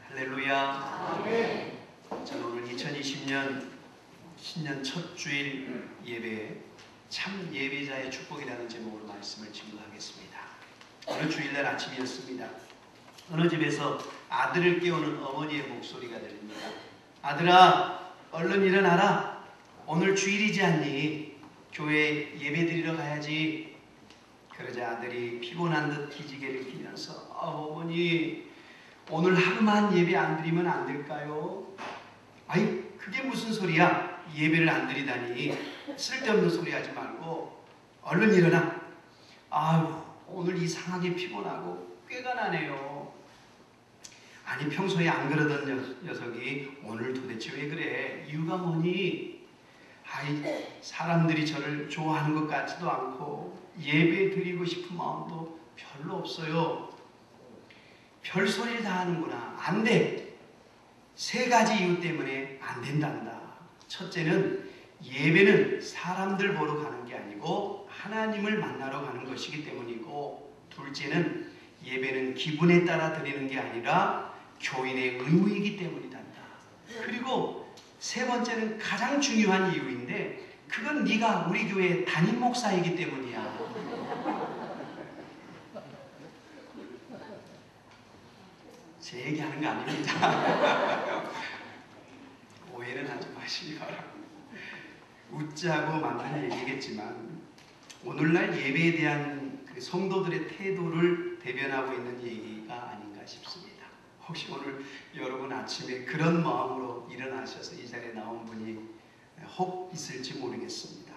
할렐루야. 저는 오늘 2020년 신년 첫 주일 예배에 참 예배자의 축복이라는 제목으로 말씀을 증거하겠습니다. 어느 주일날 아침이었습니다. 어느 집에서 아들을 깨우는 어머니의 목소리가 들립니다. 아들아, 얼른 일어나라. 오늘 주일이지 않니? 교회 예배 드리러 가야지. 그러자 아들이 피곤한 듯 기지개를 피면서 어머니, 오늘 하루만 예배 안 드리면 안 될까요? 아이, 그게 무슨 소리야? 예배를 안 드리다니. 쓸데없는 소리 하지 말고 얼른 일어나. 아유, 오늘 이상하게 피곤하고 꾀가 나네요. 아니, 평소에 안 그러던 녀석이 오늘 도대체 왜 그래? 이유가 뭐니? 아이, 사람들이 저를 좋아하는 것 같지도 않고 예배 드리고 싶은 마음도 별로 없어요. 별소리를 다 하는구나. 안 돼. 세 가지 이유 때문에 안 된단다. 첫째는 예배는 사람들 보러 가는 게 아니고 하나님을 만나러 가는 것이기 때문이고, 둘째는 예배는 기분에 따라 드리는 게 아니라 교인의 의무이기 때문이단다. 그리고 세 번째는 가장 중요한 이유인데, 그건 네가 우리 교회 담임 목사이기 때문이야. 제 얘기하는 거 아닙니다. 오해는 하지 마시기 바랍니다. 웃자고 만드는 얘기겠지만 오늘날 예배에 대한 그 성도들의 태도를 대변하고 있는 얘기가 아닌가 싶습니다. 혹시 오늘 여러분 아침에 그런 마음으로 일어나셔서 이 자리에 나온 분이 혹 있을지 모르겠습니다.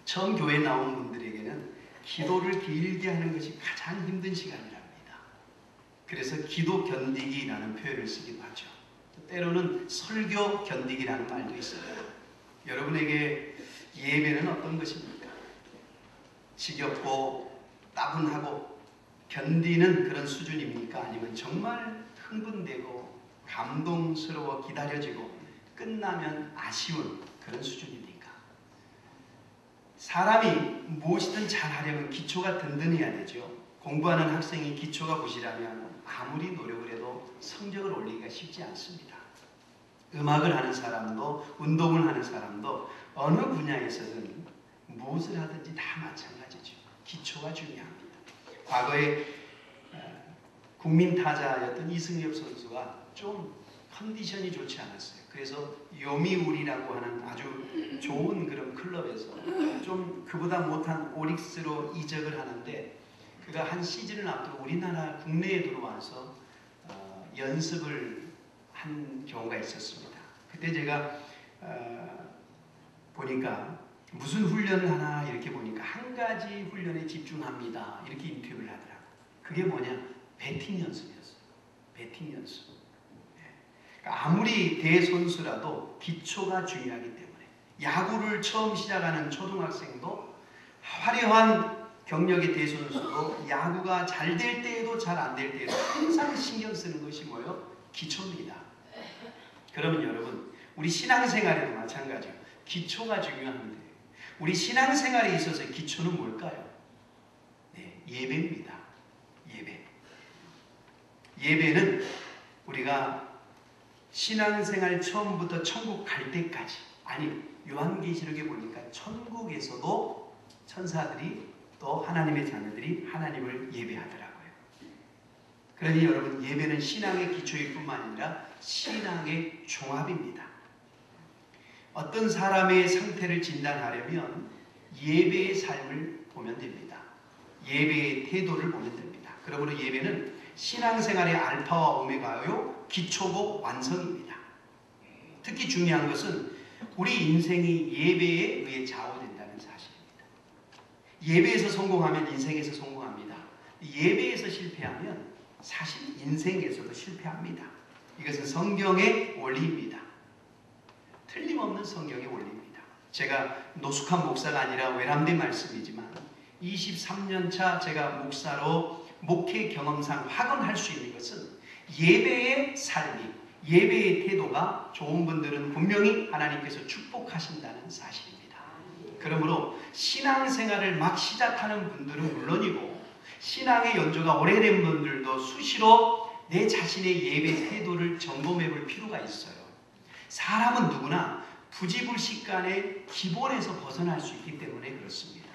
처음 교회에 나온 분들에게는 기도를 길게 하는 것이 가장 힘든 시간이랍니다. 그래서 기도 견디기라는 표현을 쓰기도 하죠. 때로는 설교 견디기라는 말도 있어요. 여러분에게 예배는 어떤 것입니까? 지겹고 따분하고 견디는 그런 수준입니까? 아니면 정말 흥분되고 감동스러워 기다려지고 끝나면 아쉬운 그런 수준입니까? 사람이 무엇이든 잘하려면 기초가 든든해야 되죠. 공부하는 학생이 기초가 부실하면 아무리 노력을 해도 성적을 올리기가 쉽지 않습니다. 음악을 하는 사람도 운동을 하는 사람도 어느 분야에서든 무엇을 하든지 다 마찬가지죠. 기초가 중요합니다. 과거에 국민 타자였던 이승엽 선수가 좀 컨디션이 좋지 않았어요. 그래서 요미우리라고 하는 아주 좋은 그런 클럽에서 좀 그보다 못한 오릭스로 이적을 하는데, 그가 한 시즌을 앞두고 우리나라 국내에 들어와서 연습을 한 경우가 있었습니다. 그때 제가 보니까 무슨 훈련을 하나 이렇게 보니까 한 가지 훈련에 집중합니다. 이렇게 인터뷰를 하더라고요. 그게 뭐냐? 배팅 연습이었어요. 배팅 연습. 그러니까 아무리 대선수라도 기초가 중요하기 때문에 야구를 처음 시작하는 초등학생도 화려한 경력의 대선수도 야구가 잘 될 때에도 잘 안 될 때에도 항상 신경 쓰는 것이 뭐예요? 기초입니다. 그러면 여러분, 우리 신앙생활에도 마찬가지예요. 기초가 중요한데 우리 신앙생활에 있어서 기초는 뭘까요? 네, 예배입니다. 예배. 예배는 우리가 신앙생활 처음부터 천국 갈 때까지, 아니 요한계시록에 보니까 천국에서도 천사들이 또 하나님의 자녀들이 하나님을 예배하더라고요. 그러니 여러분, 예배는 신앙의 기초일 뿐만 아니라 신앙의 종합입니다. 어떤 사람의 상태를 진단하려면 예배의 삶을 보면 됩니다. 예배의 태도를 보면 됩니다. 그러므로 예배는 신앙생활의 알파와 오메가요, 기초고 완성입니다. 특히 중요한 것은 우리 인생이 예배에 의해 좌우된다는 사실입니다. 예배에서 성공하면 인생에서 성공합니다. 예배에서 실패하면 사실 인생에서도 실패합니다. 이것은 성경의 원리입니다. 틀림없는 성경의 원리입니다. 제가 노숙한 목사가 아니라 외람된 말씀이지만 23년 차 제가 목사로 목회 경험상 확언할 수 있는 것은 예배의 삶이, 예배의 태도가 좋은 분들은 분명히 하나님께서 축복하신다는 사실입니다. 그러므로 신앙생활을 막 시작하는 분들은 물론이고 신앙의 연조가 오래된 분들도 수시로 내 자신의 예배 태도를 점검해 볼 필요가 있어요. 사람은 누구나 부지불식간의 기본에서 벗어날 수 있기 때문에 그렇습니다.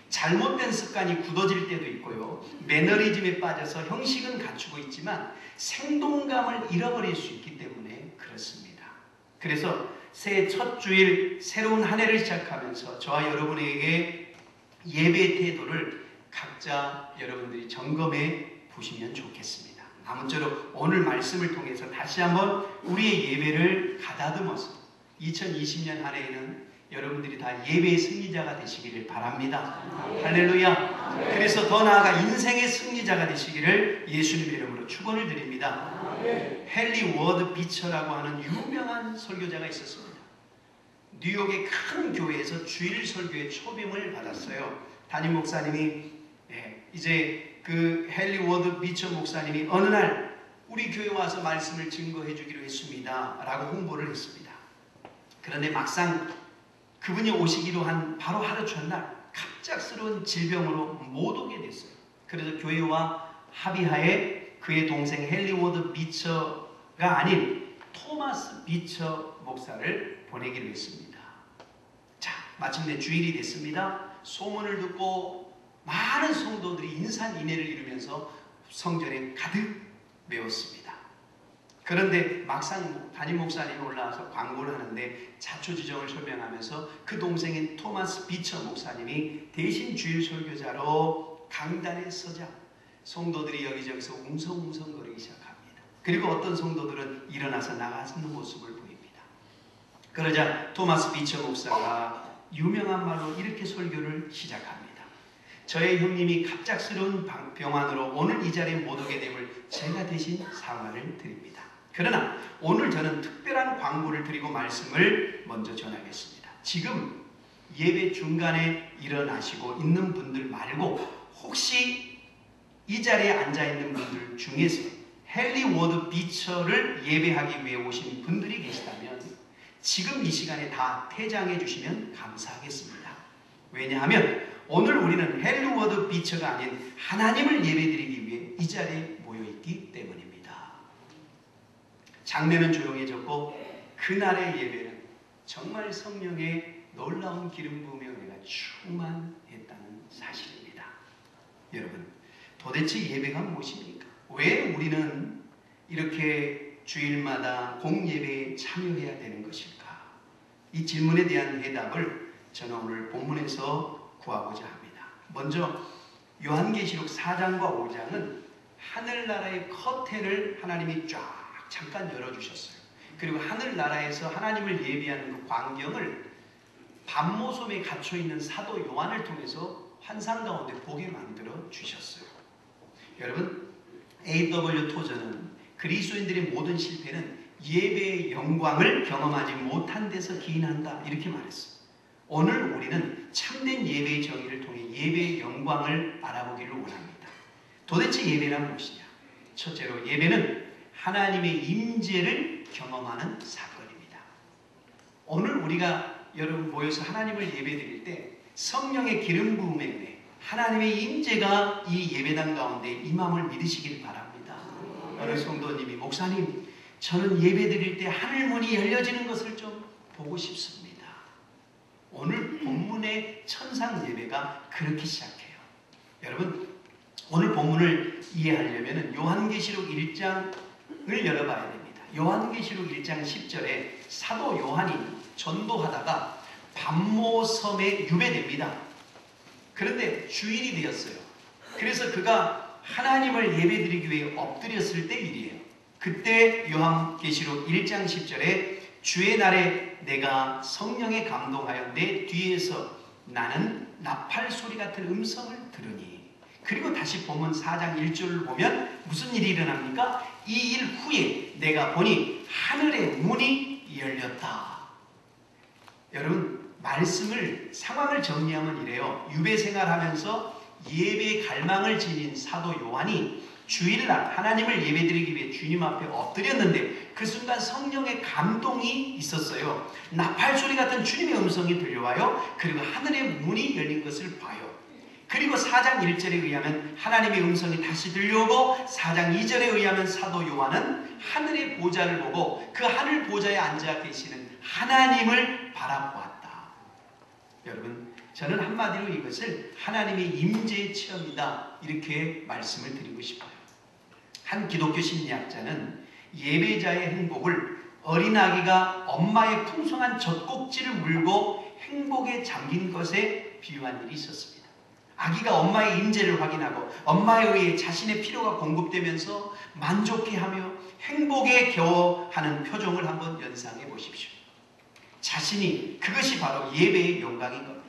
잘못된 습관이 굳어질 때도 있고요. 매너리즘에 빠져서 형식은 갖추고 있지만 생동감을 잃어버릴 수 있기 때문에 그렇습니다. 그래서 새해 첫 주일 새로운 한 해를 시작하면서 저와 여러분에게 예배 태도를 각자 여러분들이 점검해 보시면 좋겠습니다. 아무쪼록 오늘 말씀을 통해서 다시 한번 우리의 예배를 가다듬어서 2020년 한 해에는 여러분들이 다 예배의 승리자가 되시기를 바랍니다. 할렐루야. 그래서 더 나아가 인생의 승리자가 되시기를 예수님의 이름으로 축원을 드립니다. 헨리 워드 비처라고 하는 유명한 설교자가 있었습니다. 뉴욕의 큰 교회에서 주일 설교에 초빙을 받았어요. 담임 목사님이 이제 그 헨리 워드 비처 목사님이 어느 날 우리 교회 와서 말씀을 증거해 주기로 했습니다 라고 홍보를 했습니다. 그런데 막상 그분이 오시기로 한 바로 하루 전날 갑작스러운 질병으로 못 오게 됐어요. 그래서 교회와 합의하에 그의 동생 헨리 워드 비처가 아닌 토마스 비처 목사를 보내기로 했습니다. 자, 마침내 주일이 됐습니다. 소문을 듣고 많은 성도들이 인산인해를 이루면서 성전에 가득 메웠습니다. 그런데 막상 담임 목사님이 올라와서 광고를 하는데 자초지종을 설명하면서 그 동생인 토마스 비처 목사님이 대신 주일 설교자로 강단에 서자 성도들이 여기저기서 웅성웅성거리기 시작합니다. 그리고 어떤 성도들은 일어나서 나가는 모습을 보입니다. 그러자 토마스 비처 목사가 유명한 말로 이렇게 설교를 시작합니다. 저의 형님이 갑작스러운 병환으로 오늘 이 자리에 못 오게 됨을 제가 대신 사과를 드립니다. 그러나 오늘 저는 특별한 광고를 드리고 말씀을 먼저 전하겠습니다. 지금 예배 중간에 일어나시고 있는 분들 말고 혹시 이 자리에 앉아있는 분들 중에서 헨리 워드 비처를 예배하기 위해 오신 분들이 계시다면 지금 이 시간에 다 퇴장해 주시면 감사하겠습니다. 왜냐하면 오늘 우리는 헨리 워드 비처가 아닌 하나님을 예배드리기 위해 이 자리에 모여있기 때문입니다. 장례는 조용해졌고 그날의 예배는 정말 성령의 놀라운 기름 부음의 은혜가 충만했다는 사실입니다. 여러분, 도대체 예배가 무엇입니까? 왜 우리는 이렇게 주일마다 공예배에 참여해야 되는 것일까? 이 질문에 대한 해답을 저는 오늘 본문에서 구하고자 합니다. 먼저 요한계시록 4장과 5장은 하늘나라의 커튼을 하나님이 쫙 잠깐 열어주셨어요. 그리고 하늘나라에서 하나님을 예배하는 그 광경을 밤모섬에 갇혀있는 사도 요한을 통해서 환상 가운데 보게 만들어 주셨어요. 여러분, A.W. 토저는 그리스도인들의 모든 실패는 예배의 영광을 경험하지 못한 데서 기인한다 이렇게 말했어요. 오늘 우리는 참된 예배의 정의를 통해 예배의 영광을 알아보기를 원합니다. 도대체 예배란 무엇이냐? 첫째로 예배는 하나님의 임재를 경험하는 사건입니다. 오늘 우리가 여러분 모여서 하나님을 예배드릴 때 성령의 기름 부음에 의해 하나님의 임재가 이 예배당 가운데 임함을 믿으시길 바랍니다. 어느 성도님이 목사님 저는 예배드릴 때 하늘문이 열려지는 것을 좀 보고 싶습니다. 오늘 본문의 천상 예배가 그렇게 시작해요. 여러분 오늘 본문을 이해하려면 요한계시록 1장을 열어봐야 됩니다. 요한계시록 1장 10절에 사도 요한이 전도하다가 밤모섬에 유배됩니다. 그런데 주일이 되었어요. 그래서 그가 하나님을 예배드리기 위해 엎드렸을 때 일이에요. 그때 요한계시록 1장 10절에 주의 날에 내가 성령에 감동하여 내 뒤에서 나는 나팔 소리 같은 음성을 들으니, 그리고 다시 보면 4장 1절을 보면 무슨 일이 일어납니까? 이 일 후에 내가 보니 하늘의 문이 열렸다. 여러분 상황을 정리하면 이래요. 유배 생활하면서 예배의 갈망을 지닌 사도 요한이 주일날 하나님을 예배드리기 위해 주님 앞에 엎드렸는데 그 순간 성령의 감동이 있었어요. 나팔 소리 같은 주님의 음성이 들려와요. 그리고 하늘의 문이 열린 것을 봐요. 그리고 4장 1절에 의하면 하나님의 음성이 다시 들려오고 4장 2절에 의하면 사도 요한은 하늘의 보좌를 보고 그 하늘 보좌에 앉아 계시는 하나님을 바라보았다. 여러분, 저는 한마디로 이것을 하나님의 임재 체험이다 이렇게 말씀을 드리고 싶어요. 한 기독교 심리학자는 예배자의 행복을 어린아기가 엄마의 풍성한 젖꼭지를 물고 행복에 잠긴 것에 비유한 일이 있었습니다. 아기가 엄마의 임재를 확인하고 엄마에 의해 자신의 필요가 공급되면서 만족해하며 행복에 겨워하는 표정을 한번 연상해 보십시오. 자신이 그것이 바로 예배의 영광인 겁니다.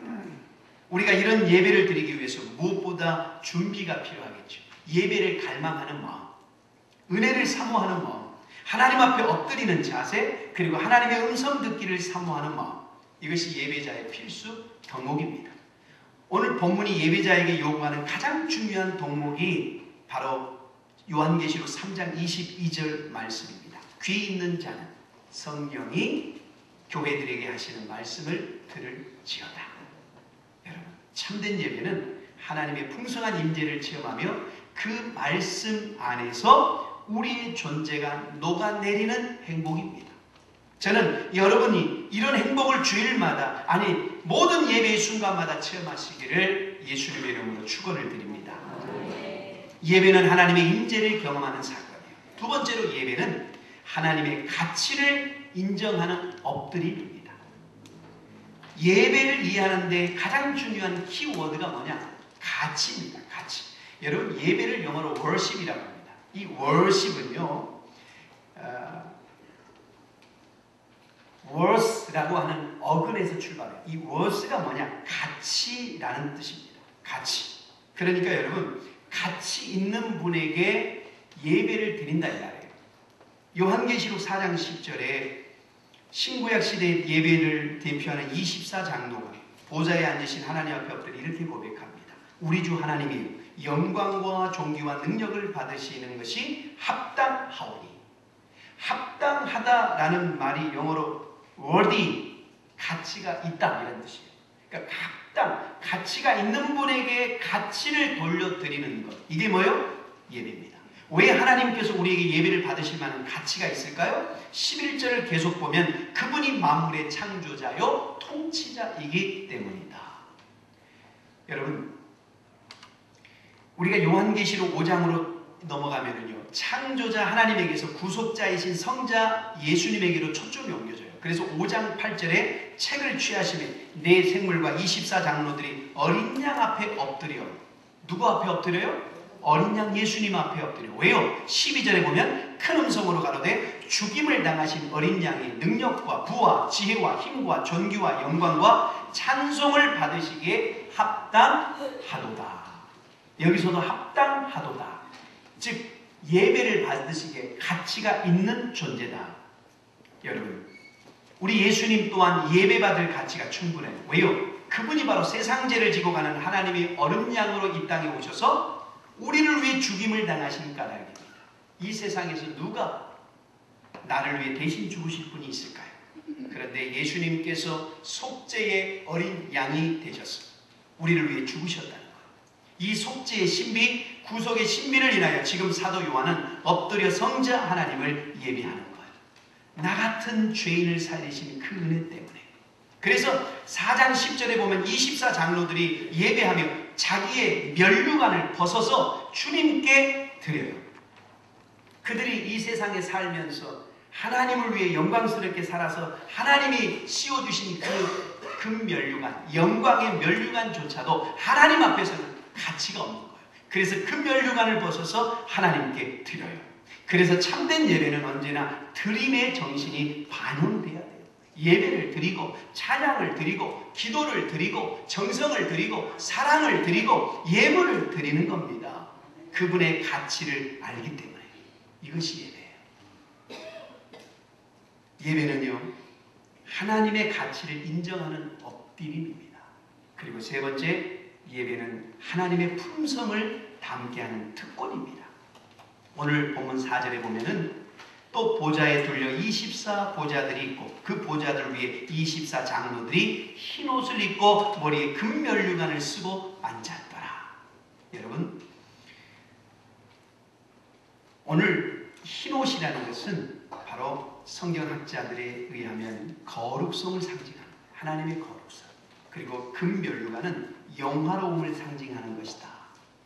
우리가 이런 예배를 드리기 위해서 무엇보다 준비가 필요하겠죠. 예배를 갈망하는 마음, 은혜를 사모하는 마음, 하나님 앞에 엎드리는 자세, 그리고 하나님의 음성 듣기를 사모하는 마음, 이것이 예배자의 필수 덕목입니다. 오늘 본문이 예배자에게 요구하는 가장 중요한 덕목이 바로 요한계시록 3장 22절 말씀입니다. 귀 있는 자는 성령이 교회들에게 하시는 말씀을 들을지어다. 여러분, 참된 예배는 하나님의 풍성한 임재를 체험하며 그 말씀 안에서 우리의 존재가 녹아내리는 행복입니다. 저는 여러분이 이런 행복을 주일마다, 아니 모든 예배의 순간마다 체험하시기를 예수님의 이름으로 축원을 드립니다. 예배는 하나님의 임재를 경험하는 사건이에요. 두 번째로 예배는 하나님의 가치를 인정하는 엎드림입니다. 예배를 이해하는 데 가장 중요한 키워드가 뭐냐? 가치입니다. 가치. 여러분, 예배를 영어로 worship이라고 합니다. 이 worship은요, worth라고 하는 어근에서 출발해요. 이 worth가 뭐냐? 가치라는 뜻입니다. 가치. 그러니까 여러분, 가치 있는 분에게 예배를 드린다 이 말이에요. 요한계시록 4장 10절에 신구약 시대의 예배를 대표하는 24장로가 보좌에 앉으신 하나님 앞에 엎드려 이렇게 고백합니다. 우리 주 하나님이 영광과 존귀와 능력을 받으시는 것이 합당하오니. 합당하다라는 말이 영어로 worthy, 가치가 있다 이런 뜻이에요. 그러니까 합당, 가치가 있는 분에게 가치를 돌려드리는 것. 이게 뭐예요? 예배입니다. 왜 하나님께서 우리에게 예배를 받으실 만한 가치가 있을까요? 11절을 계속 보면 그분이 만물의 창조자요 통치자이기 때문이다. 여러분, 우리가 요한계시록 5장으로 넘어가면은요, 창조자 하나님에게서 구속자이신 성자 예수님에게로 초점이 옮겨져요. 그래서 5장 8절에 책을 취하시면 네 생물과 24장로들이 어린 양 앞에 엎드려. 누구 앞에 엎드려요? 어린 양 예수님 앞에 엎드려. 왜요? 12절에 보면 큰 음성으로 가로되 죽임을 당하신 어린 양의 능력과 부와 지혜와 힘과 존귀와 영광과 찬송을 받으시기에 합당하도다. 여기서도 합당하도다. 즉 예배를 받으시기에 가치가 있는 존재다. 여러분, 우리 예수님 또한 예배받을 가치가 충분해요. 왜요? 그분이 바로 세상 죄를 지고 가는 하나님의 어린 양으로 이 땅에 오셔서 우리를 위해 죽임을 당하신 까닭입니다. 이 세상에서 누가 나를 위해 대신 죽으실 분이 있을까요? 그런데 예수님께서 속죄의 어린 양이 되셔서 우리를 위해 죽으셨다는 거예요. 이 속죄의 신비, 구속의 신비를 인하여 지금 사도 요한은 엎드려 성자 하나님을 예배하는 거예요. 나 같은 죄인을 살리신 그 은혜 때문에. 그래서 4장 10절에 보면 24장로들이 예배하며 자기의 면류관을 벗어서 주님께 드려요. 그들이 이 세상에 살면서 하나님을 위해 영광스럽게 살아서 하나님이 씌워주신 그 금면류관, 영광의 면류관조차도 하나님 앞에서는 가치가 없는 거예요. 그래서 그 면류관을 벗어서 하나님께 드려요. 그래서 참된 예배는 언제나 드림의 정신이 반영돼야 돼요. 예배를 드리고 찬양을 드리고 기도를 드리고 정성을 드리고 사랑을 드리고 예물을 드리는 겁니다. 그분의 가치를 알기 때문에. 이것이 예배예요. 예배는요, 하나님의 가치를 인정하는 엎드림입니다. 그리고 세 번째, 예배는 하나님의 품성을 담게 하는 특권입니다. 오늘 본문 4절에 보면은 또 보좌에 둘려 24 보좌들이 있고 그 보좌들 위에 24 장로들이 흰 옷을 입고 머리에 금면류관을 쓰고 앉았더라. 여러분, 오늘 흰옷이라는 것은 바로 성경학자들에 의하면 거룩성을 상징하는, 하나님의 거룩성, 그리고 금면류관은 영화로움을 상징하는 것이다.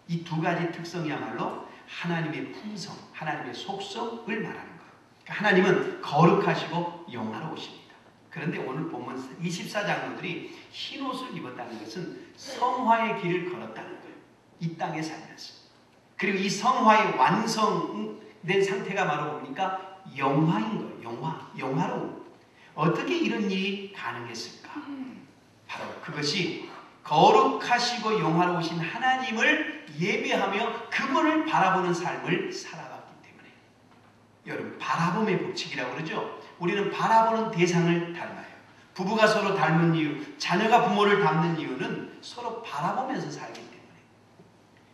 이 두 가지 특성이야말로 하나님의 품성, 하나님의 속성을 말하는 거예요. 그러니까 하나님은 거룩하시고 영화로우십니다. 그런데 오늘 보면 24장로들이 흰옷을 입었다는 것은 성화의 길을 걸었다는 거예요. 이 땅에 살면서. 그리고 이 성화의 완성된 상태가 바로 뭡니까? 영화인 거예요. 영화로움. 어떻게 이런 일이 가능했을까? 바로 그것이 거룩하시고 영화로우신 하나님을 예배하며 그분을 바라보는 삶을 살아갔기 때문에. 여러분, 바라봄의 법칙이라고 그러죠. 우리는 바라보는 대상을 닮아요. 부부가 서로 닮은 이유, 자녀가 부모를 닮는 이유는 서로 바라보면서 살기 때문에.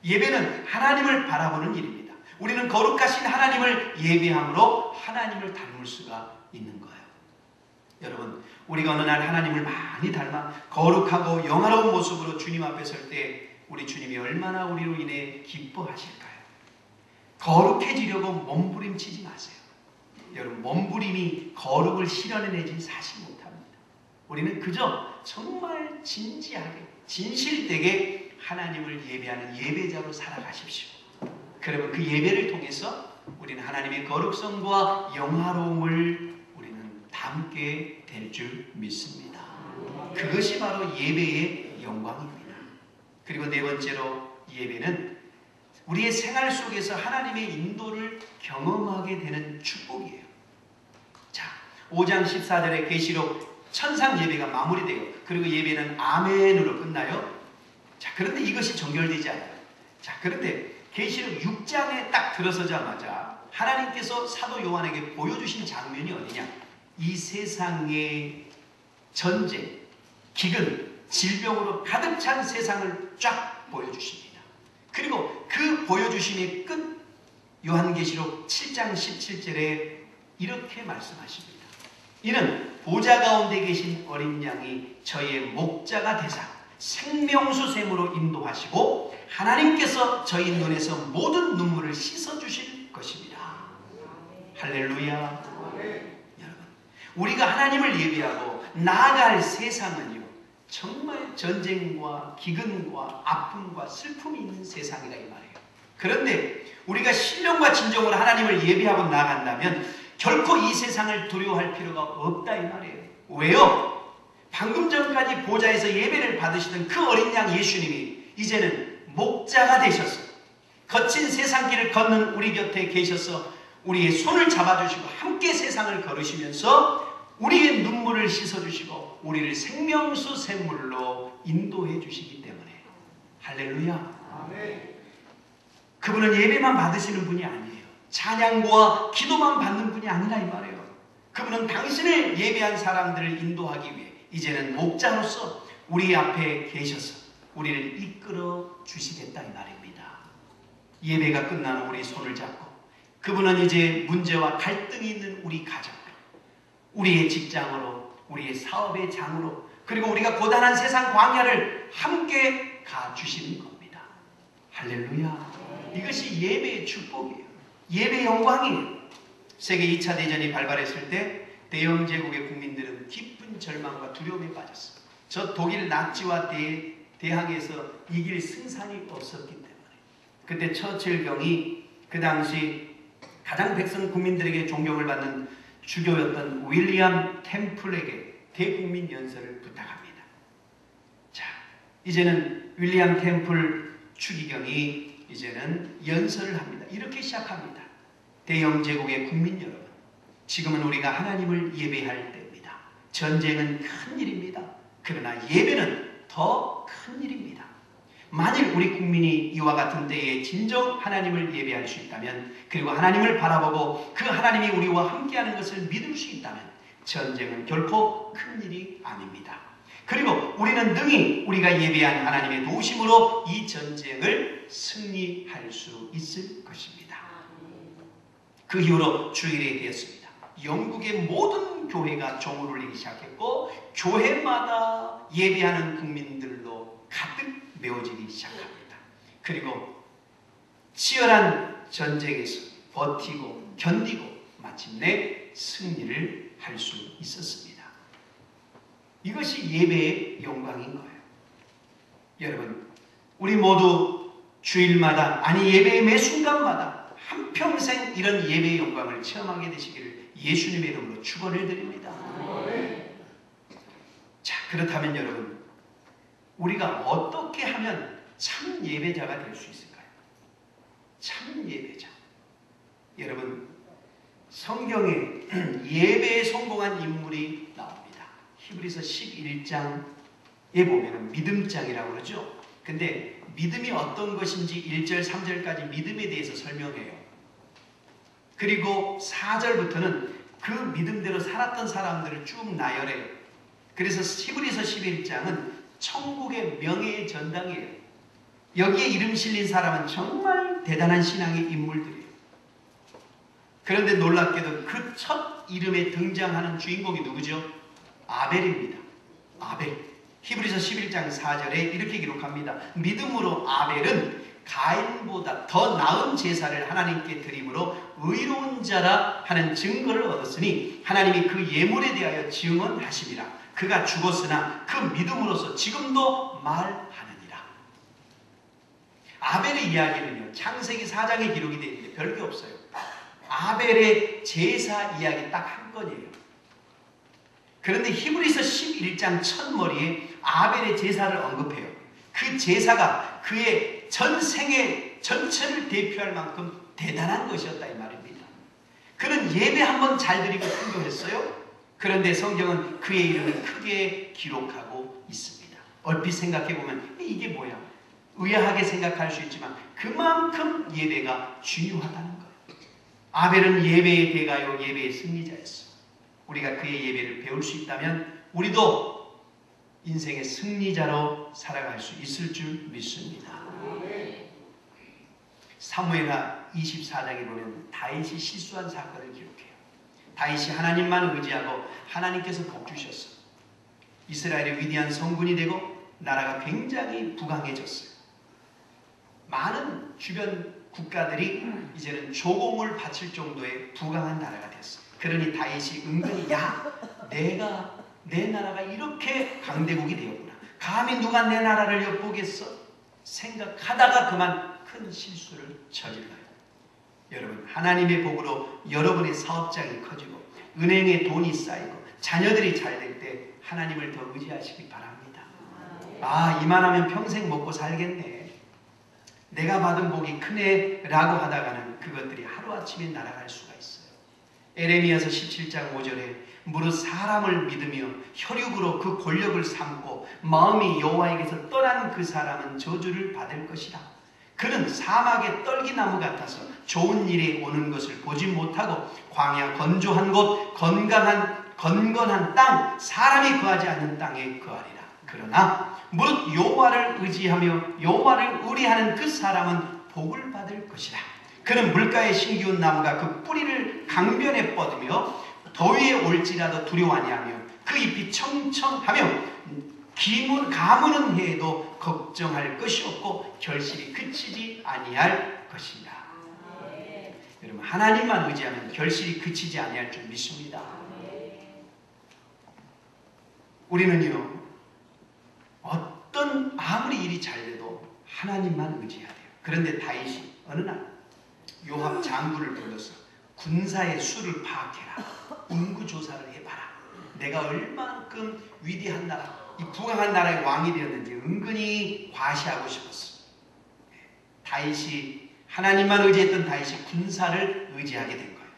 예배는 하나님을 바라보는 일입니다. 우리는 거룩하신 하나님을 예배함으로 하나님을 닮을 수가 있는 거예요. 여러분, 우리가 어느 날 하나님을 많이 닮아 거룩하고 영화로운 모습으로 주님 앞에 설 때 우리 주님이 얼마나 우리로 인해 기뻐하실까요? 거룩해지려고 몸부림치지 마세요. 여러분, 몸부림이 거룩을 실현해내지 사실 못합니다. 우리는 그저 정말 진지하게, 진실되게 하나님을 예배하는 예배자로 살아가십시오. 그러면 그 예배를 통해서 우리는 하나님의 거룩성과 영화로움을 우리는 담게 될 줄 믿습니다. 그것이 바로 예배의 영광입니다. 그리고 네 번째로, 예배는 우리의 생활 속에서 하나님의 인도를 경험하게 되는 축복이에요. 자, 5장 14절의 계시록 천상 예배가 마무리돼요. 그리고 예배는 아멘으로 끝나요. 자, 그런데 이것이 정결되지 않아요. 자, 그런데 계시록 6장에 딱 들어서자마자 하나님께서 사도 요한에게 보여주신 장면이 어디냐? 이 세상의 전쟁, 기근, 질병으로 가득 찬 세상을 쫙 보여주십니다. 그리고 그 보여주심의 끝, 요한계시록 7장 17절에 이렇게 말씀하십니다. 이는 보좌 가운데 계신 어린 양이 저희의 목자가 되사 생명수 샘으로 인도하시고 하나님께서 저희 눈에서 모든 눈물을 씻어주실 것입니다. 할렐루야. 여러분, 우리가 하나님을 예배하고 나아갈 세상은요, 정말 전쟁과 기근과 아픔과 슬픔이 있는 세상이라 이 말이에요. 그런데 우리가 신령과 진정으로 하나님을 예배하고 나아간다면 결코 이 세상을 두려워할 필요가 없다 이 말이에요. 왜요? 방금 전까지 보좌에서 예배를 받으시던 그 어린 양 예수님이 이제는 목자가 되셔서 거친 세상 길을 걷는 우리 곁에 계셔서 우리의 손을 잡아주시고 함께 세상을 걸으시면서 우리의 눈물을 씻어주시고 우리를 생명수 샘물로 인도해 주시기 때문에. 할렐루야. 그분은 예배만 받으시는 분이 아니에요. 찬양과 기도만 받는 분이 아니라 이 말이에요. 그분은 당신을 예배한 사람들을 인도하기 위해 이제는 목자로서 우리 앞에 계셔서 우리를 이끌어 주시겠다 이 말입니다. 예배가 끝나는 우리 손을 잡고 그분은 이제 문제와 갈등이 있는 우리 가정, 우리의 직장으로, 우리의 사업의 장으로, 그리고 우리가 고단한 세상 광야를 함께 가주시는 겁니다. 할렐루야. 이것이 예배의 축복이에요. 예배의 영광이에요. 세계 2차 대전이 발발했을 때 대영 제국의 국민들은 깊은 절망과 두려움에 빠졌어요. 저 독일 나치와 대항에서 이길 승산이 없었기 때문에. 그때 처칠 경이 그 당시 가장 백성 국민들에게 존경을 받는 주교였던 윌리엄 템플에게 대국민 연설을 부탁합니다. 자, 이제는 윌리엄 템플 추기경이 이제는 연설을 합니다. 이렇게 시작합니다. 대영 제국의 국민 여러분, 지금은 우리가 하나님을 예배할 때입니다. 전쟁은 큰 일입니다. 그러나 예배는 더 큰 일입니다. 만일 우리 국민이 이와 같은 때에 진정 하나님을 예배할 수 있다면, 그리고 하나님을 바라보고 그 하나님이 우리와 함께하는 것을 믿을 수 있다면 전쟁은 결코 큰 일이 아닙니다. 그리고 우리는 능히 우리가 예배한 하나님의 도우심으로 이 전쟁을 승리할 수 있을 것입니다. 그 이후로 주일에 되었습니다. 영국의 모든 교회가 종을 울리기 시작했고 교회마다 예배하는 국민들로 가득 메워지기 시작합니다. 그리고 치열한 전쟁에서 버티고 견디고 마침내 승리를 할 수 있었습니다. 이것이 예배의 영광인 거예요. 여러분, 우리 모두 주일마다, 아니 예배의 매 순간마다 한평생 이런 예배의 영광을 체험하게 되시기를 예수님의 이름으로 축원을 드립니다. 자, 그렇다면 여러분, 우리가 어떻게 하면 참 예배자가 될 수 있을까요? 참 예배자. 여러분, 성경에 예배에 성공한 인물이 나옵니다. 히브리서 11장에 보면 믿음장이라고 그러죠. 근데 믿음이 어떤 것인지 1절, 3절까지 믿음에 대해서 설명해요. 그리고 4절부터는 그 믿음대로 살았던 사람들을 쭉 나열해요. 그래서 히브리서 11장은 천국의 명예의 전당이에요. 여기에 이름 실린 사람은 정말 대단한 신앙의 인물들이에요. 그런데 놀랍게도 그 첫 이름에 등장하는 주인공이 누구죠? 아벨입니다. 아벨. 히브리서 11장 4절에 이렇게 기록합니다. 믿음으로 아벨은 가인보다 더 나은 제사를 하나님께 드림으로 의로운 자라 하는 증거를 얻었으니 하나님이 그 예물에 대하여 증언하심이라. 그가 죽었으나 그 믿음으로서 지금도 말하느니라. 아벨의 이야기는요, 창세기 4장에 기록이 되어 있는데 별게 없어요. 아벨의 제사 이야기 딱 한 건이에요. 그런데 히브리서 11장 첫머리에 아벨의 제사를 언급해요. 그 제사가 그의 전생의 전체를 대표할 만큼 대단한 것이었다 이 말입니다. 그는 예배 한번 잘 드리고 순교했어요. 그런데 성경은 그의 이름을 크게 기록하고 있습니다. 얼핏 생각해보면 이게 뭐야? 의아하게 생각할 수 있지만 그만큼 예배가 중요하다는 거예요. 아벨은 예배의 대가요, 예배의 승리자였어. 우리가 그의 예배를 배울 수 있다면 우리도 인생의 승리자로 살아갈 수 있을 줄 믿습니다. 사무엘하 24장에 보면 다윗이 실수한 사건을 기록해요. 다윗이 하나님만 의지하고 하나님께서 복 주셨어. 이스라엘의 위대한 성군이 되고 나라가 굉장히 부강해졌어요. 많은 주변 국가들이 이제는 조공을 바칠 정도의 부강한 나라가 됐어. 그러니 다윗이 은근히 내 나라가 이렇게 강대국이 되었구나. 감히 누가 내 나라를 엿보겠어? 생각하다가 그만 큰 실수를 저질러요. 여러분, 하나님의 복으로 여러분의 사업장이 커지고 은행에 돈이 쌓이고 자녀들이 잘 될 때 하나님을 더 의지하시기 바랍니다. 아, 이만하면 평생 먹고 살겠네. 내가 받은 복이 크네 라고 하다가는 그것들이 하루아침에 날아갈 수가 있어요. 에레미야서 17장 5절에 무릇 사람을 믿으며 혈육으로 그 권력을 삼고 마음이 여호와에게서 떠난 그 사람은 저주를 받을 것이라. 그는 사막의 떨기나무 같아서 좋은 일이 오는 것을 보지 못하고 광야 건조한 곳 건건한 땅 사람이 거하지 않는 땅에 거하리라. 그러나 무릇 여호와를 의지하며 여호와를 의뢰하는 그 사람은 복을 받을 것이라. 그는 물가에 심기운 나무가 그 뿌리를 강변에 뻗으며 더위에 올지라도 두려워 아니하며 그 잎이 청청하며 가무는 해에도 걱정할 것이 없고 결실이 그치지 아니할 것이다. 여러분, 하나님만 의지하면 결실이 그치지 아니할 줄 믿습니다. 우리는요, 어떤 아무리 일이 잘 돼도 하나님만 의지해야 돼요. 그런데 다윗이 어느 날 요압 장군을 불러서 군사의 수를 파악해라. 인구조사를 해봐라. 내가 얼마만큼 위대한 나라, 이 부강한 나라의 왕이 되었는지 은근히 과시하고 싶었어. 다윗이 하나님만 의지했던 다윗이 군사를 의지하게 된 거예요.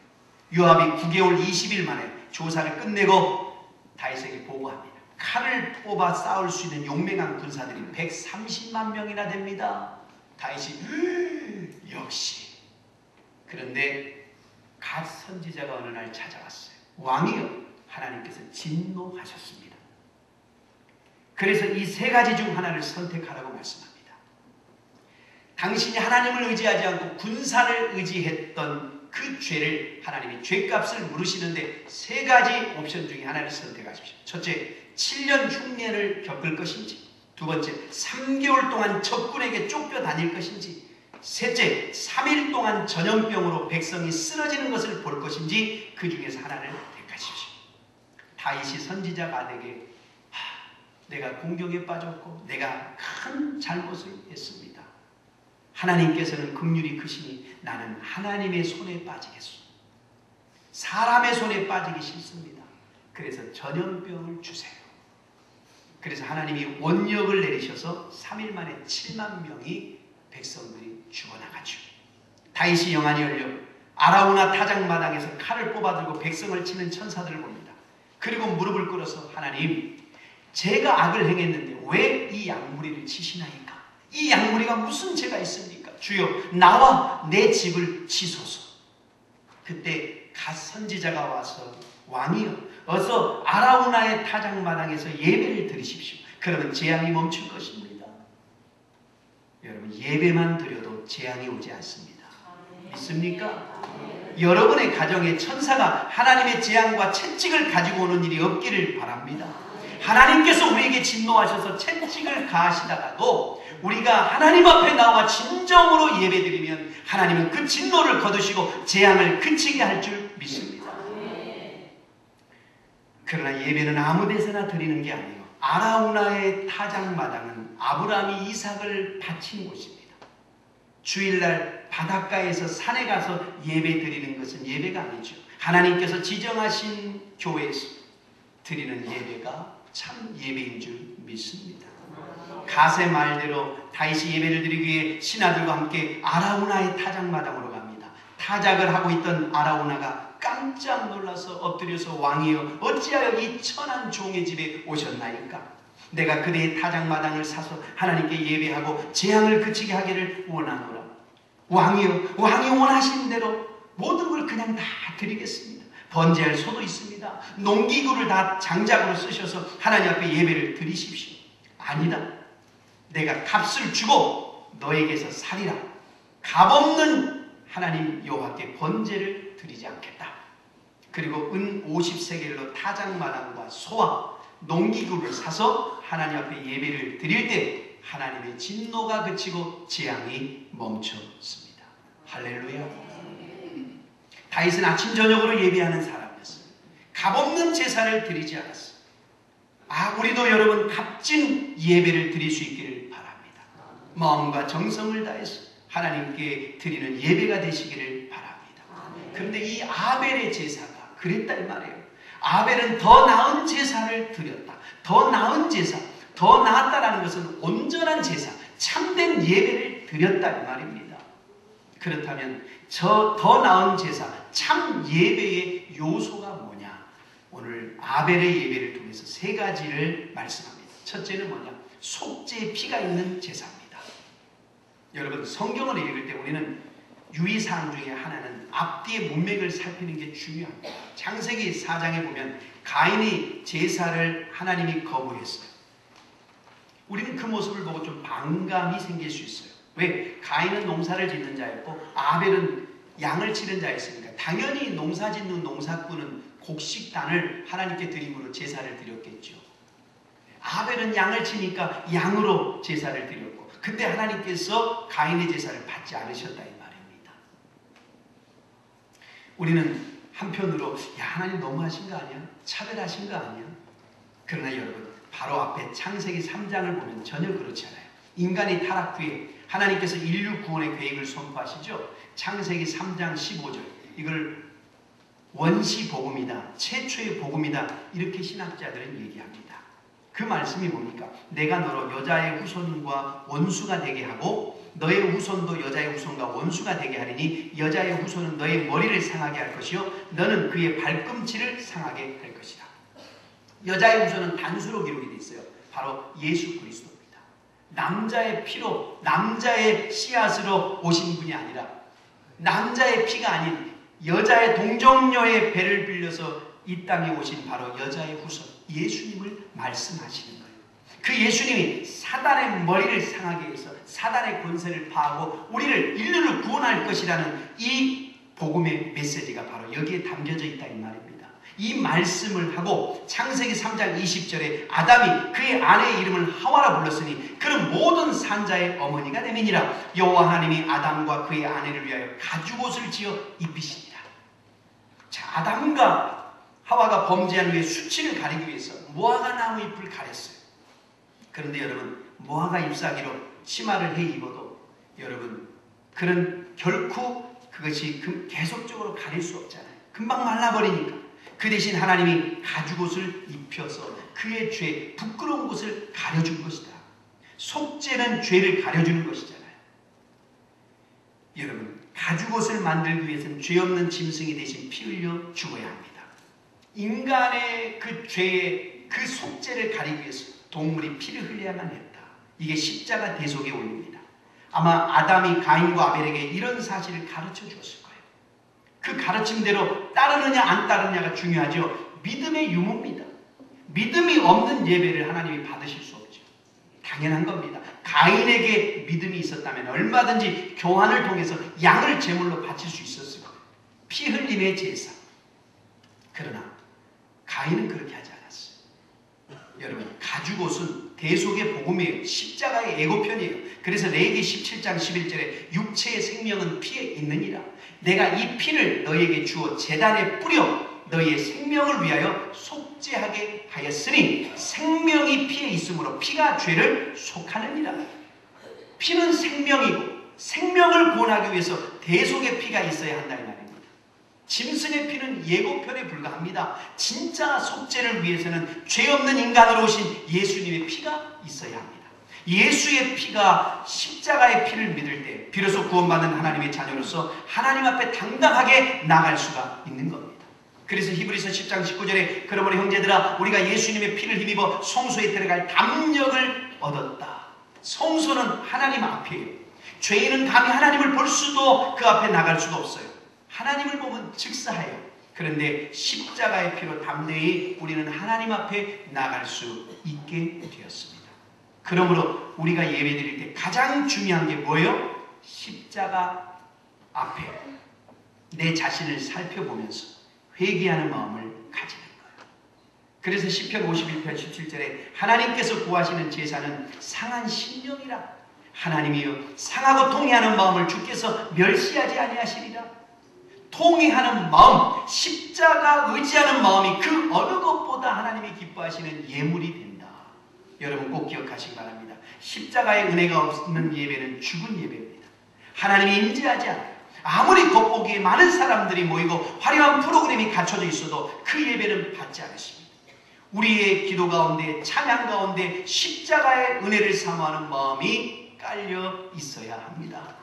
요압이 9개월 20일 만에 조사를 끝내고 다윗에게 보고합니다. 칼을 뽑아 싸울 수 있는 용맹한 군사들이 130만 명이나 됩니다. 다윗이 역시. 그런데 갓 선지자가 어느 날 찾아왔어요. 왕이여, 하나님께서 진노하셨습니다. 그래서 이 세 가지 중 하나를 선택하라고 말씀합니다. 당신이 하나님을 의지하지 않고 군사를 의지했던 그 죄를 하나님이 죄값을 물으시는데 세 가지 옵션 중에 하나를 선택하십시오. 첫째, 7년 흉년을 겪을 것인지, 두 번째, 3개월 동안 적군에게 쫓겨 다닐 것인지, 셋째, 3일 동안 전염병으로 백성이 쓰러지는 것을 볼 것인지 그 중에서 하나를 택하십시오. 다윗이 선지자가 아들에게 내가 공경에 빠졌고 내가 큰 잘못을 했습니다. 하나님께서는 긍휼이 크시니 나는 하나님의 손에 빠지겠소. 사람의 손에 빠지기 싫습니다. 그래서 전염병을 주세요. 그래서 하나님이 원력을 내리셔서 3일 만에 7만 명이 백성들이 죽어나가죠. 다윗이 영안이 열려 아라우나 타작마당에서 칼을 뽑아들고 백성을 치는 천사들을 봅니다. 그리고 무릎을 꿇어서 하나님, 제가 악을 행했는데 왜 이 양무리를 치시나이까? 이 양무리가 무슨 죄가 있습니까? 주여, 나와 내 집을 치소서. 그때 갓 선지자가 와서 왕이여, 어서 아라우나의 타작마당에서 예배를 드리십시오. 그러면 재앙이 멈출 것입니다. 여러분, 예배만 드려도 재앙이 오지 않습니다. 믿습니까? 여러분의 가정에 천사가 하나님의 재앙과 채찍을 가지고 오는 일이 없기를 바랍니다. 하나님께서 우리에게 진노하셔서 채찍을 가하시다가도 우리가 하나님 앞에 나와 진정으로 예배드리면 하나님은 그 진노를 거두시고 재앙을 그치게 할 줄 믿습니다. 그러나 예배는 아무 데서나 드리는 게 아니에요. 아라우나의 타작마당은 아브라함이 이삭을 바친 곳입니다. 주일날 바닷가에서 산에 가서 예배 드리는 것은 예배가 아니죠. 하나님께서 지정하신 교회에서 드리는 예배가 참 예배인 줄 믿습니다. 갓의 말대로 다윗이 예배를 드리기 위해 신하들과 함께 아라우나의 타작마당으로 갑니다. 타작을 하고 있던 아라우나가 깜짝 놀라서 엎드려서 왕이여, 어찌하여 이 천한 종의 집에 오셨나이까? 내가 그대의 타작마당을 사서 하나님께 예배하고 재앙을 그치게 하기를 원하노라. 왕이여, 왕이 원하시는 대로 모든 걸 그냥 다 드리겠습니다. 번제할 소도 있습니다. 농기구를 다 장작으로 쓰셔서 하나님 앞에 예배를 드리십시오. 아니다. 내가 값을 주고 너에게서 살이라. 값없는 하나님 여호와께 번제를 드리지 않겠다. 그리고 은 50세겔로 타작마당과 소와 농기구를 사서 하나님 앞에 예배를 드릴 때 하나님의 진노가 그치고 재앙이 멈췄습니다. 할렐루야. 다윗은 아침 저녁으로 예배하는 사람이었어요. 값없는 제사를 드리지 않았어요. 우리도 여러분 값진 예배를 드릴 수 있기를 바랍니다. 마음과 정성을 다해서 하나님께 드리는 예배가 되시기를 바랍니다. 그런데 이 아벨의 제사가 그랬다 이 말이에요. 아벨은 더 나은 제사를 드렸다. 더 나은 제사, 더 나았다라는 것은 온전한 제사, 참된 예배를 드렸다 이 말입니다. 그렇다면 저 더 나은 제사, 참 예배의 요소가 뭐냐? 오늘 아벨의 예배를 통해서 세 가지를 말씀합니다. 첫째는 뭐냐? 속죄의 피가 있는 제사입니다. 여러분, 성경을 읽을 때 우리는 유의사항 중에 하나는 앞뒤의 문맥을 살피는 게 중요합니다. 창세기 4장에 보면 가인이 제사를 하나님이 거부했어요. 우리는 그 모습을 보고 좀 반감이 생길 수 있어요. 왜? 가인은 농사를 짓는 자였고 아벨은 양을 치는 자였으니까 당연히 농사 짓는 농사꾼은 곡식단을 하나님께 드림으로 제사를 드렸겠죠. 아벨은 양을 치니까 양으로 제사를 드렸고, 근데 하나님께서 가인의 제사를 받지 않으셨다 이 말입니다. 우리는 한편으로 하나님 너무하신 거 아니야? 차별하신 거 아니야? 그러나 여러분, 바로 앞에 창세기 3장을 보면 전혀 그렇지 않아요. 인간이 타락 후에 하나님께서 인류 구원의 계획을 선포하시죠. 창세기 3장 15절, 이걸 원시 복음이다, 최초의 복음이다, 이렇게 신학자들은 얘기합니다. 그 말씀이 뭡니까? 내가 너로 여자의 후손과 원수가 되게 하고 너의 후손도 여자의 후손과 원수가 되게 하리니 여자의 후손은 너의 머리를 상하게 할 것이요 너는 그의 발꿈치를 상하게 할 것이다. 여자의 후손은 단수로 기록이 되어 있어요. 바로 예수 그리스도입니다. 남자의 피로, 남자의 씨앗으로 오신 분이 아니라 남자의 피가 아닌 여자의 동정녀의 배를 빌려서 이 땅에 오신 바로 여자의 후손 예수님을 말씀하시는 거예요. 그 예수님이 사단의 머리를 상하게 해서 사단의 권세를 파하고 우리를, 인류를 구원할 것이라는 이 복음의 메시지가 바로 여기에 담겨져 있다 이 말입니다. 이 말씀을 하고 창세기 3장 20절에 아담이 그의 아내의 이름을 하와라 불렀으니 그는 모든 산자의 어머니가 됨이니라. 여호와 하나님이 아담과 그의 아내를 위하여 가죽옷을 지어 입히시니라. 자, 아담과 하와가 범죄한 후에 수치를 가리기 위해서 무화과 나무 잎을 가렸어요. 그런데 여러분, 무화과 잎사귀로 치마를 해 입어도 여러분, 그는 결코 그것이 계속적으로 가릴 수 없잖아요. 금방 말라버리니까. 그 대신 하나님이 가죽옷을 입혀서 그의 죄, 부끄러운 것을 가려준 것이다. 속죄는 죄를 가려주는 것이잖아요. 여러분, 가죽옷을 만들기 위해서는 죄 없는 짐승이 대신 피 흘려 죽어야 합니다. 인간의 그 죄의 그 속죄를 가리기 위해서 동물이 피를 흘려야만 했다. 이게 십자가 대속의 원리입니다. 아마 아담이 가인과 아벨에게 이런 사실을 가르쳐 주었을 거예요. 그 가르침대로 따르느냐 안 따르느냐가 중요하죠. 믿음의 유무입니다. 믿음이 없는 예배를 하나님이 받으실 수 없죠. 당연한 겁니다. 가인에게 믿음이 있었다면 얼마든지 교환을 통해서 양을 제물로 바칠 수 있었을 거예요. 피 흘림의 제사. 그러나 가인은 그렇게 하지 않았어요. 여러분, 가죽옷은 대속의 복음이에요. 십자가의 예고편이에요. 그래서 레위기 17장 11절에 육체의 생명은 피에 있느니라. 내가 이 피를 너희에게 주어 제단에 뿌려 너희의 생명을 위하여 속죄하게 하였으니 생명이 피에 있으므로 피가 죄를 속하느니라. 피는 생명이고 생명을 구원하기 위해서 대속의 피가 있어야 한다 이 말입니다. 짐승의 피는 예고편에 불과합니다. 진짜 속죄를 위해서는 죄 없는 인간으로 오신 예수님의 피가 있어야 합니다. 예수의 피가 십자가의 피를 믿을 때 비로소 구원받는 하나님의 자녀로서 하나님 앞에 당당하게 나갈 수가 있는 겁니다. 그래서 히브리서 10장 19절에 그러므로 형제들아 우리가 예수님의 피를 힘입어 성소에 들어갈 담력을 얻었다. 성소는 하나님 앞이에요. 죄인은 감히 하나님을 볼 수도 그 앞에 나갈 수도 없어요. 하나님을 보면 즉사해요. 그런데 십자가의 피로 담대히 우리는 하나님 앞에 나갈 수 있게 되었습니다. 그러므로 우리가 예배드릴 때 가장 중요한 게 뭐예요? 십자가 앞에 내 자신을 살펴보면서 회개하는 마음을 가지는 거예요. 그래서 시편 51편 17절에 하나님께서 구하시는 제사는 상한 심령이라. 하나님이여 상하고 통회하는 마음을 주께서 멸시하지 아니하시리라. 통회하는 마음, 십자가 의지하는 마음이 그 어느 것보다 하나님이 기뻐하시는 예물이 된다. 여러분 꼭 기억하시기 바랍니다. 십자가의 은혜가 없는 예배는 죽은 예배입니다. 하나님이 임재하지 않아요. 아무리 겉보기에 많은 사람들이 모이고 화려한 프로그램이 갖춰져 있어도 그 예배는 받지 않으십니다. 우리의 기도 가운데 찬양 가운데 십자가의 은혜를 사모하는 마음이 깔려 있어야 합니다.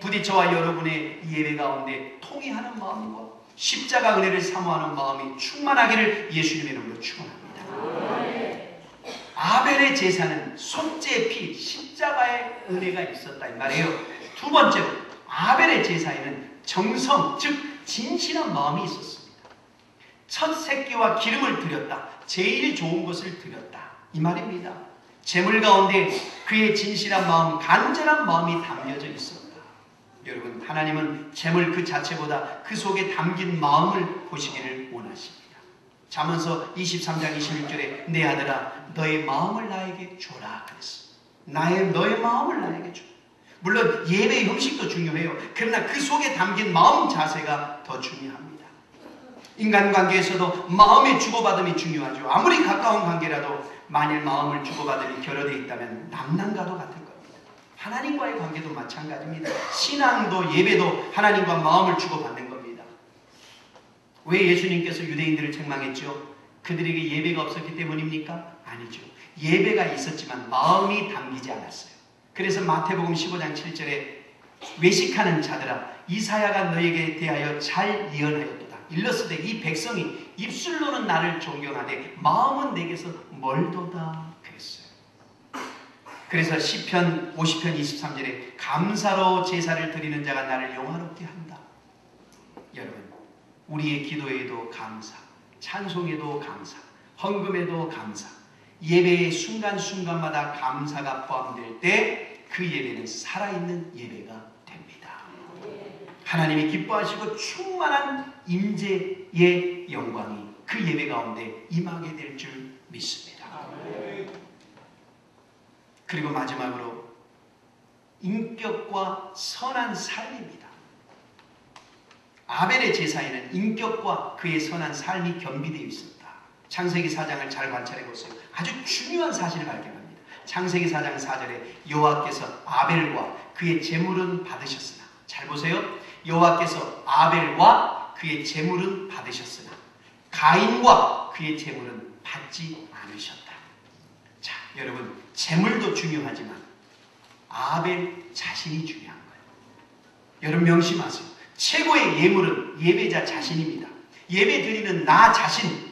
부디 저와 여러분의 예배 가운데 통회하는 마음과 십자가 은혜를 사모하는 마음이 충만하기를 예수님의 이름으로 축원합니다. 아벨의 제사는 속죄의 피, 십자가의 은혜가 있었다 이 말이에요. 두 번째로 아벨의 제사에는 정성, 즉 진실한 마음이 있었습니다. 첫 새끼와 기름을 드렸다. 제일 좋은 것을 드렸다 이 말입니다. 제물 가운데 그의 진실한 마음, 간절한 마음이 담겨져 있었다. 여러분, 하나님은 제물 그 자체보다 그 속에 담긴 마음을 보시기를 원하십니다. 잠언서 23장 26절에 내 아들아 너의 마음을 나에게 줘라 그랬어. 너의 마음을 나에게 줘. 물론 예배의 형식도 중요해요. 그러나 그 속에 담긴 마음 자세가 더 중요합니다. 인간관계에서도 마음의 주고받음이 중요하죠. 아무리 가까운 관계라도 만일 마음을 주고받음이 결여되어 있다면 남남과도 같을 겁니다. 하나님과의 관계도 마찬가지입니다. 신앙도 예배도 하나님과 마음을 주고받는 겁니다. 왜 예수님께서 유대인들을 책망했죠? 그들에게 예배가 없었기 때문입니까? 아니죠. 예배가 있었지만 마음이 담기지 않았어요. 그래서 마태복음 15장 7절에 외식하는 자들아 이사야가 너에게 대하여 잘 예언하였도다. 일렀으되 이 백성이 입술로는 나를 존경하되 마음은 내게서 멀도다 그랬어요. 그래서 시편 50편 23절에 감사로 제사를 드리는 자가 나를 영화롭게 한다. 여러분, 우리의 기도에도 감사, 찬송에도 감사, 헌금에도 감사, 예배의 순간순간마다 감사가 포함될 때 그 예배는 살아있는 예배가 됩니다. 하나님이 기뻐하시고 충만한 임재의 영광이 그 예배 가운데 임하게 될 줄 믿습니다. 그리고 마지막으로 인격과 선한 삶입니다. 아벨의 제사에는 인격과 그의 선한 삶이 겸비되어 있습니다. 창세기 4장을 잘 관찰해 보세요. 아주 중요한 사실을 발견합니다. 창세기 4장 4절에 여호와께서 아벨과 그의 제물은 받으셨으나, 잘 보세요. 여호와께서 아벨과 그의 제물은 받으셨으나 가인과 그의 제물은 받지 않으셨다. 자, 여러분, 제물도 중요하지만 아벨 자신이 중요한 거예요. 여러분 명심하세요. 최고의 예물은 예배자 자신입니다. 예배 드리는 나 자신.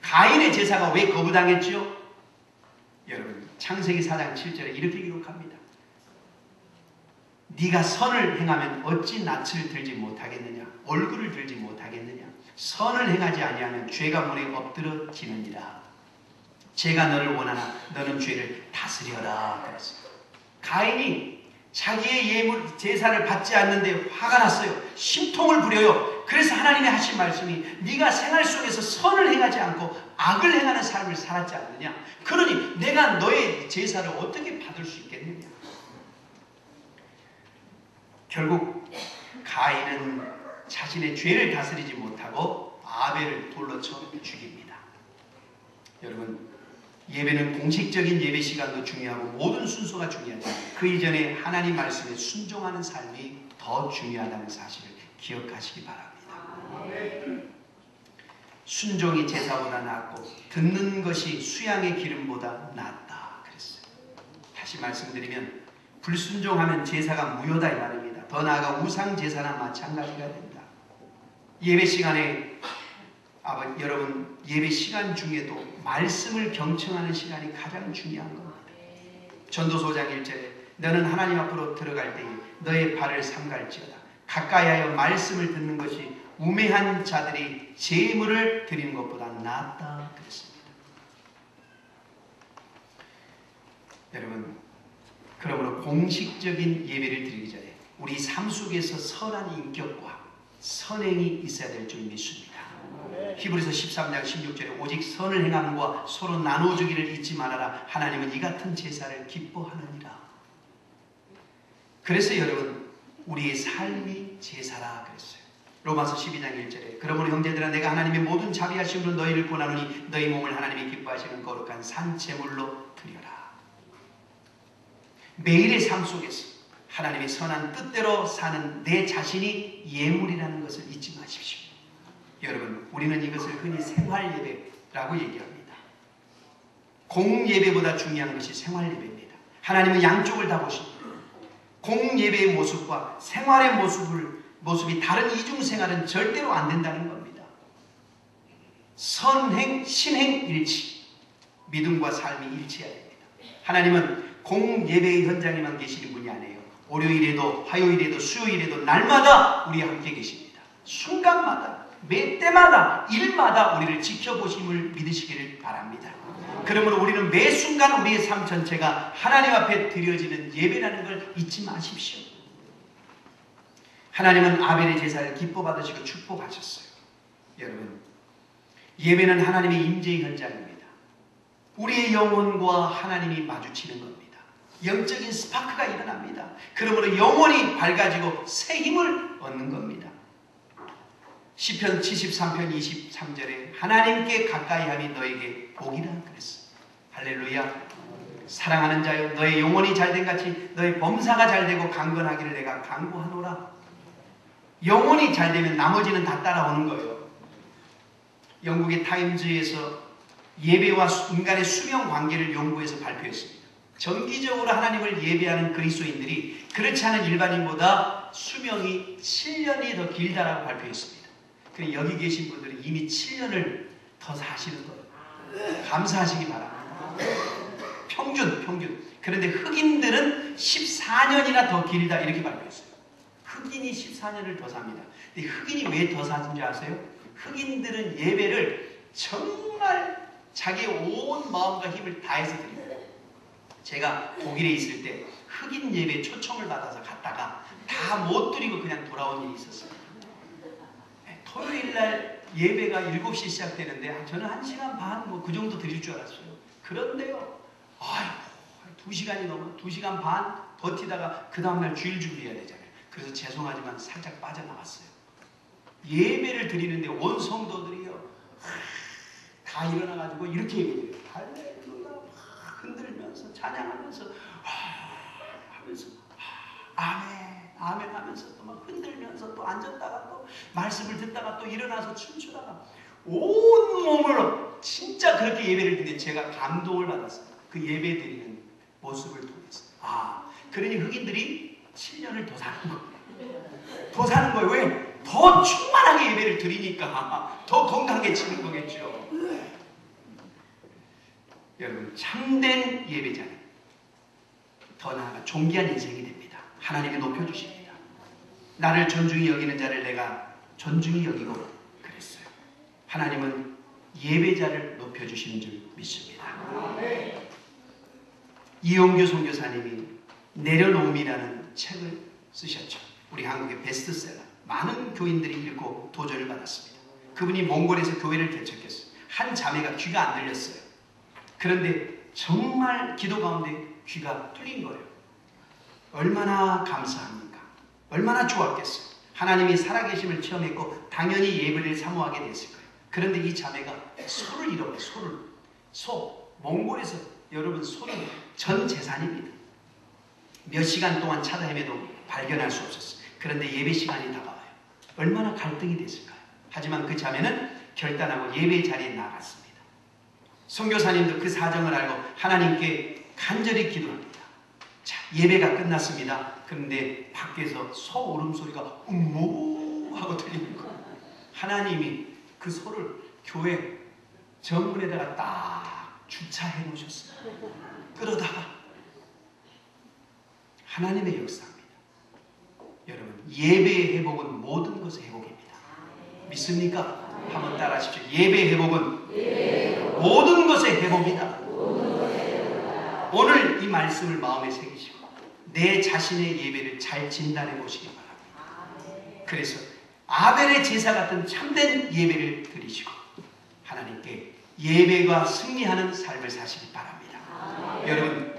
가인의 제사가 왜 거부당했지요? 여러분, 창세기 4장 7절에 이렇게 기록합니다. 네가 선을 행하면 어찌 낯을 들지 못하겠느냐? 얼굴을 들지 못하겠느냐? 선을 행하지 아니하면 죄가 문에 엎드러지느니라. 죄가 너를 원하나 너는 죄를 다스려라. 그랬어요. 가인이 자기의 예물 제사를 받지 않는데 화가 났어요. 심통을 부려요. 그래서 하나님이 하신 말씀이 네가 생활 속에서 선을 행하지 않고 악을 행하는 삶을 살았지 않느냐? 그러니 내가 너의 제사를 어떻게 받을 수 있겠느냐? 결국 가인은 자신의 죄를 다스리지 못하고 아벨을 돌로 쳐 죽입니다. 여러분, 예배는 공식적인 예배 시간도 중요하고 모든 순서가 중요하지만 그 이전에 하나님 말씀에 순종하는 삶이 더 중요하다는 사실을 기억하시기 바랍니다. 순종이 제사보다 낫고 듣는 것이 수양의 기름보다 낫다 그랬어요. 다시 말씀드리면 불순종하면 제사가 무효다 이 말입니다. 더 나아가 우상 제사나 마찬가지가 된다. 예배 시간에 여러분, 예배 시간 중에도 말씀을 경청하는 시간이 가장 중요한 겁니다. 전도서 5장 1절에 너는 하나님 앞으로 들어갈 때에 너의 발을 삼갈지어다. 가까이하여 말씀을 듣는 것이 우매한 자들이 제물을 드리는 것보다 낫다 그랬습니다. 여러분, 그러므로 공식적인 예배를 드리기 전에 우리 삶 속에서 선한 인격과 선행이 있어야 될 줄 믿습니다. 히브리서 13장 16절에 오직 선을 행함과 서로 나눠주기를 잊지 말아라. 하나님은 이 같은 제사를 기뻐하느니라. 그래서 여러분, 우리의 삶이 제사라 그랬어요. 로마서 12장 1절에 그러므로 형제들아 내가 하나님의 모든 자비하심으로 너희를 권하노니 너희 몸을 하나님이 기뻐하시는 거룩한 산제물로 드려라. 매일의 삶 속에서 하나님의 선한 뜻대로 사는 내 자신이 예물이라는 것을 잊지 마십시오. 여러분, 우리는 이것을 흔히 생활예배라고 얘기합니다. 공예배보다 중요한 것이 생활예배입니다. 하나님은 양쪽을 다 보십니다. 공예배의 모습과 생활의 모습이 다른 이중생활은 절대로 안 된다는 겁니다. 선행, 신행 일치, 믿음과 삶이 일치해야 됩니다. 하나님은 공예배의 현장에만 계시는 분이 아니에요. 월요일에도 화요일에도 수요일에도 날마다 우리와 함께 계십니다. 순간마다, 매 때마다, 일마다 우리를 지켜보심을 믿으시기를 바랍니다. 그러므로 우리는 매 순간 우리의 삶 전체가 하나님 앞에 드려지는 예배라는 걸 잊지 마십시오. 하나님은 아벨의 제사를 기뻐 받으시고 축복하셨어요. 여러분, 예배는 하나님의 임재의 현장입니다. 우리의 영혼과 하나님이 마주치는 겁니다. 영적인 스파크가 일어납니다. 그러므로 영혼이 밝아지고 새 힘을 얻는 겁니다. 시편 73편 23절에 하나님께 가까이함이 너에게 복이라 그랬어. 할렐루야. 사랑하는 자여 너의 영혼이 잘된 같이 너의 범사가 잘되고 강건하기를 내가 간구하노라. 영혼이 잘되면 나머지는 다 따라오는 거예요. 영국의 타임즈에서 예배와 인간의 수명 관계를 연구해서 발표했습니다. 정기적으로 하나님을 예배하는 그리스도인들이 그렇지 않은 일반인보다 수명이 7년이 더 길다라고 발표했습니다. 그런데 여기 계신 분들은 이미 7년을 더 사시는 거예요. 감사하시기 바랍니다. 평균. 그런데 흑인들은 14년이나 더 길다 이렇게 발표했어요. 흑인이 14년을 더 삽니다. 근데 흑인이 왜 더 사는지 아세요? 흑인들은 예배를 정말 자기의 온 마음과 힘을 다해서 드립니다. 제가 독일에 있을 때 흑인 예배 초청을 받아서 갔다가 다 못 드리고 그냥 돌아온 일이 있었어요. 토요일 날 예배가 7시 시작되는데 저는 1시간 반 뭐 그 정도 드릴 줄 알았어요. 그런데요, 아이고 2시간이 넘어 2시간 반 버티다가 그 다음날 주일 준비해야 되잖아요. 그래서 죄송하지만 살짝 빠져나왔어요. 예배를 드리는데 온 성도들이요 다 일어나가지고 이렇게 예배해요. 할렐루야 흔들면서 찬양하면서 하면서 아멘 아멘 하면서 또 막 흔들면서 또 앉았다가 또 말씀을 듣다가 또 일어나서 춤추다가 온 몸으로 진짜 그렇게 예배를 드리는데 제가 감동을 받았어요. 그 예배 드리는 모습을 통해서. 그러니 흑인들이 7년을 더 사는 거예요. 더 사는 거예요. 왜? 더 충만하게 예배를 드리니까 더 건강해지는 거겠죠. 여러분, 참된 예배자는 더 나아가 존귀한 인생이 됩니다. 하나님이 높여주십니다. 나를 존중히 여기는 자를 내가 존중히 여기고 그랬어요. 하나님은 예배자를 높여주시는 줄 믿습니다. 이용규 선교사님이 내려놓음이라는 책을 쓰셨죠. 우리 한국의 베스트셀러. 많은 교인들이 읽고 도전을 받았습니다. 그분이 몽골에서 교회를 개척했어요. 한 자매가 귀가 안 들렸어요. 그런데 정말 기도 가운데 귀가 뚫린 거예요. 얼마나 감사합니까? 얼마나 좋았겠어요. 하나님이 살아계심을 체험했고 당연히 예배를 사모하게 됐을 거예요. 그런데 이 자매가 소를 잃어버려요. 소. 몽골에서 여러분 소는 전 재산입니다. 몇 시간 동안 찾아 헤매도 발견할 수 없었어요. 그런데 예배 시간이 다가와요. 얼마나 갈등이 됐을까요? 하지만 그 자매는 결단하고 예배 자리에 나갔습니다. 선교사님도 그 사정을 알고 하나님께 간절히 기도합니다. 자, 예배가 끝났습니다. 그런데 밖에서 소 울음소리가 음모 하고 들리는 거예요. 하나님이 그 소를 교회 정문에다가 딱 주차해 놓으셨어요. 그러다가 하나님의 역사입니다. 여러분, 예배의 회복은 모든 것의 회복입니다. 믿습니까? 한번 따라 하십시오. 예배의 회복은 모든 것의 회복이다. 오늘 이 말씀을 마음에 새기시고 내 자신의 예배를 잘 진단해 보시기 바랍니다. 그래서 아벨의 제사 같은 참된 예배를 드리시고 하나님께 예배가 승리하는 삶을 사시기 바랍니다. 여러분,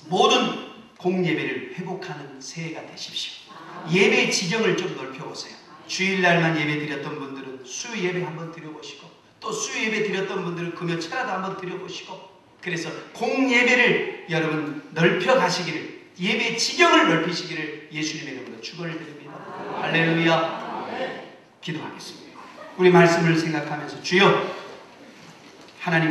모든 공예배를 회복하는 새해가 되십시오. 예배 지경을 좀 넓혀보세요. 주일날만 예배 드렸던 분들은 수요 예배 한번 드려보시고, 또 수요 예배 드렸던 분들은 금요 철야도 한번 드려보시고, 그래서 공예배를 여러분 넓혀가시기를, 예배 지경을 넓히시기를 예수님의 이름으로 축원을 드립니다. 할렐루야. 기도하겠습니다. 우리 말씀을 생각하면서 주여, 하나님